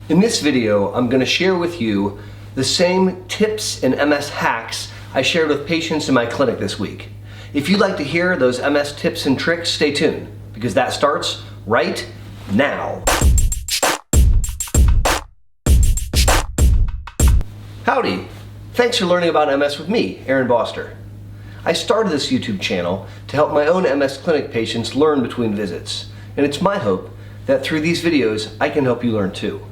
In this video, I'm going to share with you the same tips and MS hacks I shared with patients in my clinic this week. If you'd like to hear those MS tips and tricks, stay tuned, because that starts right now. Howdy! Thanks for learning about MS with me, Boster. I started this YouTube channel to help my own MS clinic patients learn between visits, and it's my hope that through these videos I can help you learn too.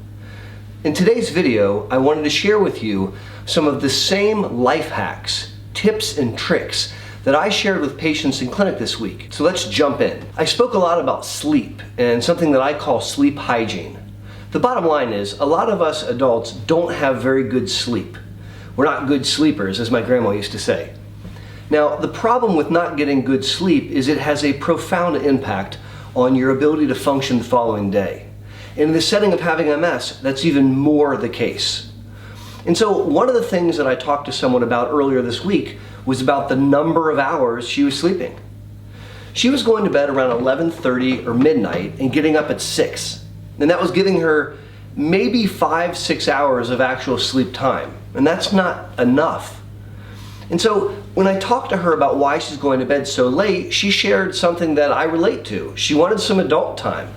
In today's video, I wanted to share with you some of the same life hacks, tips, and tricks that I shared with patients in clinic this week. So let's jump in. I spoke a lot about sleep and something that I call sleep hygiene. The bottom line is, a lot of us adults don't have very good sleep. We're not good sleepers, as my grandma used to say. Now, the problem with not getting good sleep is it has a profound impact on your ability to function the following day. And in the setting of having MS, that's even more the case. And so one of the things that I talked to someone about earlier this week was about the number of hours she was sleeping. She was going to bed around 11:30 or midnight and getting up at 6. And that was giving her maybe 5-6 hours of actual sleep time. And that's not enough. And so when I talked to her about why she's going to bed so late, she shared something that I relate to. She wanted some adult time.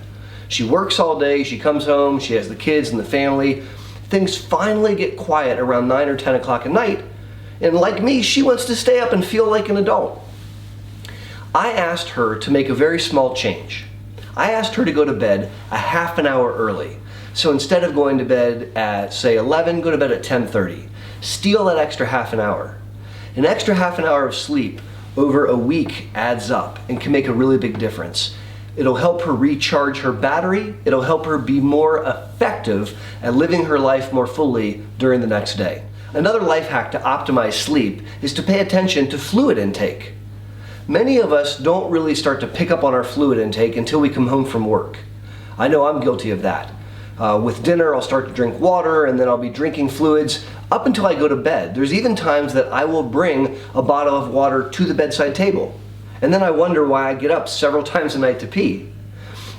She works all day, she comes home, she has the kids and the family. Things finally get quiet around 9 or 10 o'clock at night, and like me, she wants to stay up and feel like an adult. I asked her to make a very small change. I asked her to go to bed a half an hour early. So instead of going to bed at, say, 11, go to bed at 10:30. Steal that extra half an hour. An extra half an hour of sleep over a week adds up and can make a really big difference. It'll help her recharge her battery. It'll help her be more effective at living her life more fully during the next day. Another life hack to optimize sleep is to pay attention to fluid intake. Many of us don't really start to pick up on our fluid intake until we come home from work. I know I'm guilty of that. With dinner, I'll start to drink water, and then I'll be drinking fluids up until I go to bed. There's even times that I will bring a bottle of water to the bedside table. And then I wonder why I get up several times a night to pee.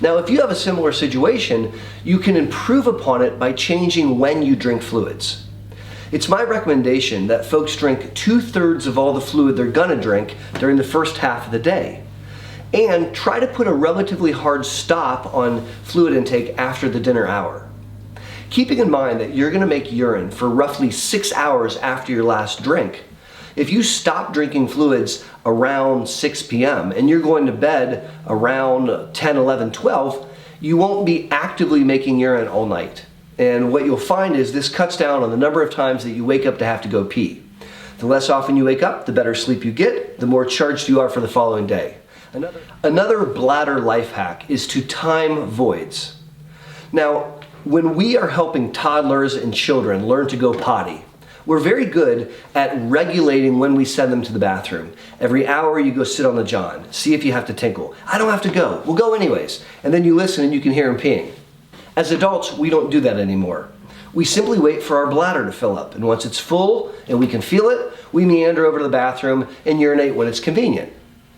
Now, if you have a similar situation, you can improve upon it by changing when you drink fluids. It's my recommendation that folks drink 2/3 of all the fluid they're gonna drink during the first half of the day. And try to put a relatively hard stop on fluid intake after the dinner hour. Keeping in mind that you're gonna make urine for roughly 6 hours after your last drink. If you stop drinking fluids around 6 p.m. and you're going to bed around 10, 11, 12, you won't be actively making urine all night. And what you'll find is this cuts down on the number of times that you wake up to have to go pee. The less often you wake up, the better sleep you get, the more charged you are for the following day. Another bladder life hack is to time voids. Now, when we are helping toddlers and children learn to go potty, we're very good at regulating when we send them to the bathroom. Every hour you go sit on the john, see if you have to tinkle. I don't have to go, we'll go anyways. And then you listen and you can hear him peeing. As adults, we don't do that anymore. We simply wait for our bladder to fill up, and once it's full and we can feel it, we meander over to the bathroom and urinate when it's convenient.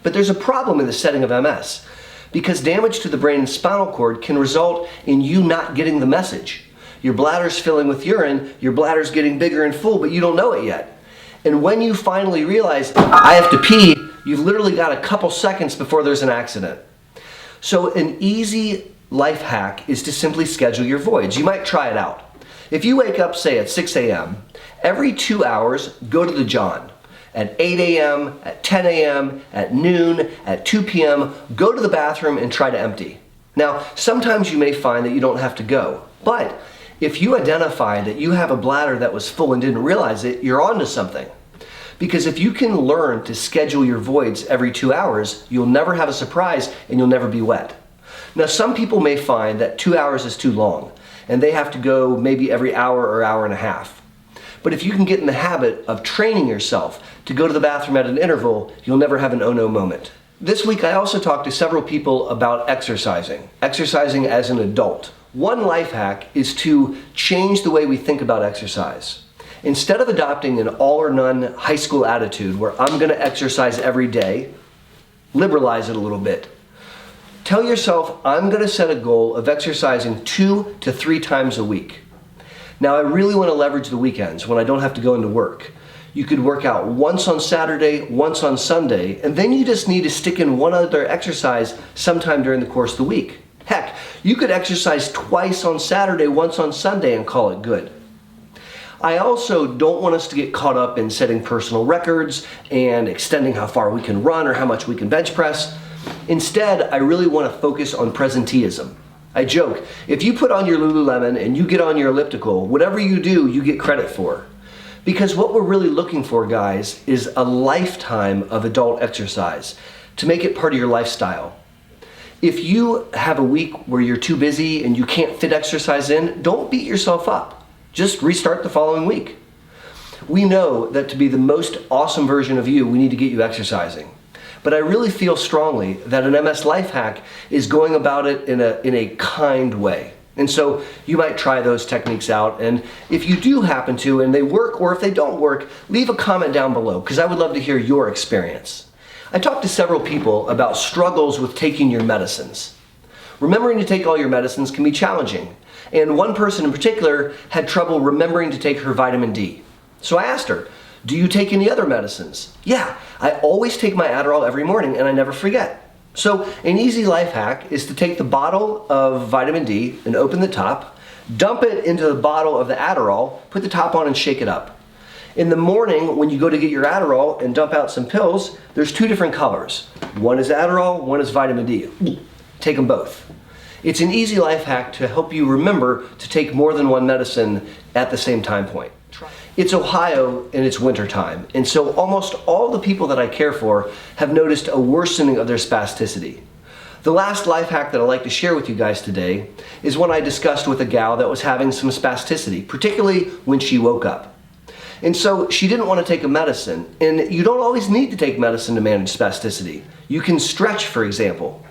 But there's a problem in the setting of MS, because damage to the brain and spinal cord can result in you not getting the message. Your bladder's filling with urine, your bladder's getting bigger and full, but you don't know it yet. And when you finally realize, I have to pee, you've literally got a couple seconds before there's an accident. So an easy life hack is to simply schedule your voids. You might try it out. If you wake up, say, at 6 a.m., every 2 hours, go to the john. At 8 a.m., at 10 a.m., at noon, at 2 p.m., go to the bathroom and try to empty. Now, sometimes you may find that you don't have to go, but if you identify that you have a bladder that was full and didn't realize it, you're onto something. Because if you can learn to schedule your voids every 2 hours, you'll never have a surprise and you'll never be wet. Now, some people may find that 2 hours is too long and they have to go maybe every hour or hour and a half. But if you can get in the habit of training yourself to go to the bathroom at an interval, you'll never have an oh no moment. This week I also talked to several people about exercising as an adult. One life hack is to change the way we think about exercise. Instead of adopting an all or none high school attitude where I'm going to exercise every day, liberalize it a little bit. Tell yourself, I'm going to set a goal of exercising 2 to 3 times a week. Now, I really want to leverage the weekends when I don't have to go into work. You could work out once on Saturday, once on Sunday, and then you just need to stick in one other exercise sometime during the course of the week. Heck, you could exercise twice on Saturday, once on Sunday, and call it good. I also don't want us to get caught up in setting personal records and extending how far we can run or how much we can bench press. Instead, I really want to focus on presenteeism. I joke, if you put on your Lululemon and you get on your elliptical, whatever you do, you get credit for. Because what we're really looking for, guys, is a lifetime of adult exercise to make it part of your lifestyle. If you have a week where you're too busy and you can't fit exercise in, don't beat yourself up. Just restart the following week. We know that to be the most awesome version of you, we need to get you exercising. But I really feel strongly that an MS life hack is going about it in a kind way. And so you might try those techniques out, and if you do happen to and they work, or if they don't work, leave a comment down below because I would love to hear your experience. I talked to several people about struggles with taking your medicines. Remembering to take all your medicines can be challenging, and one person in particular had trouble remembering to take her vitamin D. So I asked her, do you take any other medicines? Yeah, I always take my Adderall every morning and I never forget. So an easy life hack is to take the bottle of vitamin D and open the top, dump it into the bottle of the Adderall, put the top on and shake it up. In the morning when you go to get your Adderall and dump out some pills, there's two different colors. One is Adderall, one is vitamin D. Take them both. It's an easy life hack to help you remember to take more than one medicine at the same time point. It's Ohio and it's winter time, and so almost all the people that I care for have noticed a worsening of their spasticity. The last life hack that I'd like to share with you guys today is one I discussed with a gal that was having some spasticity, particularly when she woke up. And so she didn't want to take a medicine, and you don't always need to take medicine to manage spasticity. You can stretch, for example.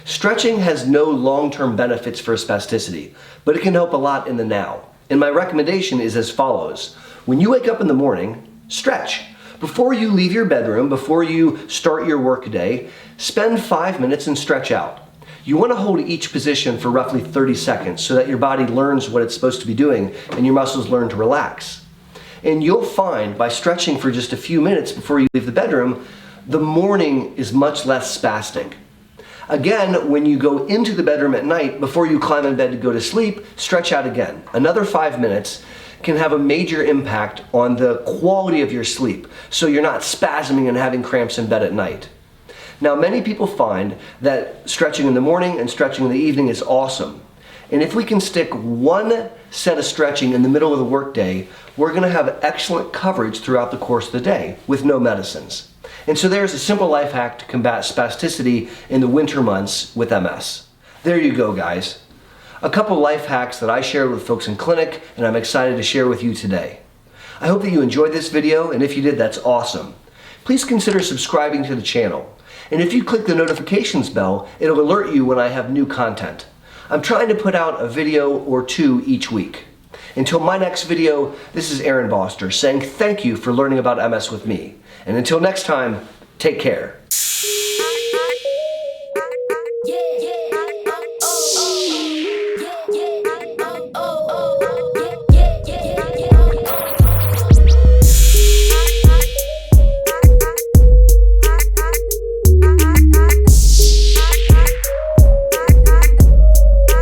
Stretching has no long-term benefits for spasticity, but it can help a lot in the now. And my recommendation is as follows. When you wake up in the morning, stretch. Before you leave your bedroom, before you start your work day, spend 5 minutes and stretch out. You want to hold each position for roughly 30 seconds so that your body learns what it's supposed to be doing and your muscles learn to relax. And you'll find by stretching for just a few minutes before you leave the bedroom, the morning is much less spastic. Again, when you go into the bedroom at night, before you climb in bed to go to sleep, stretch out again. Another 5 minutes can have a major impact on the quality of your sleep, so you're not spasming and having cramps in bed at night. Now, many people find that stretching in the morning and stretching in the evening is awesome. And if we can stick one set of stretching in the middle of the workday, we're going to have excellent coverage throughout the course of the day with no medicines. And so there's a simple life hack to combat spasticity in the winter months with MS. There you go, guys. A couple life hacks that I shared with folks in clinic, and I'm excited to share with you today. I hope that you enjoyed this video, and if you did, that's awesome. Please consider subscribing to the channel. And if you click the notifications bell, it'll alert you when I have new content. I'm trying to put out a video or two each week. Until my next video, this is Aaron Boster saying thank you for learning about MS with me. And until next time, take care.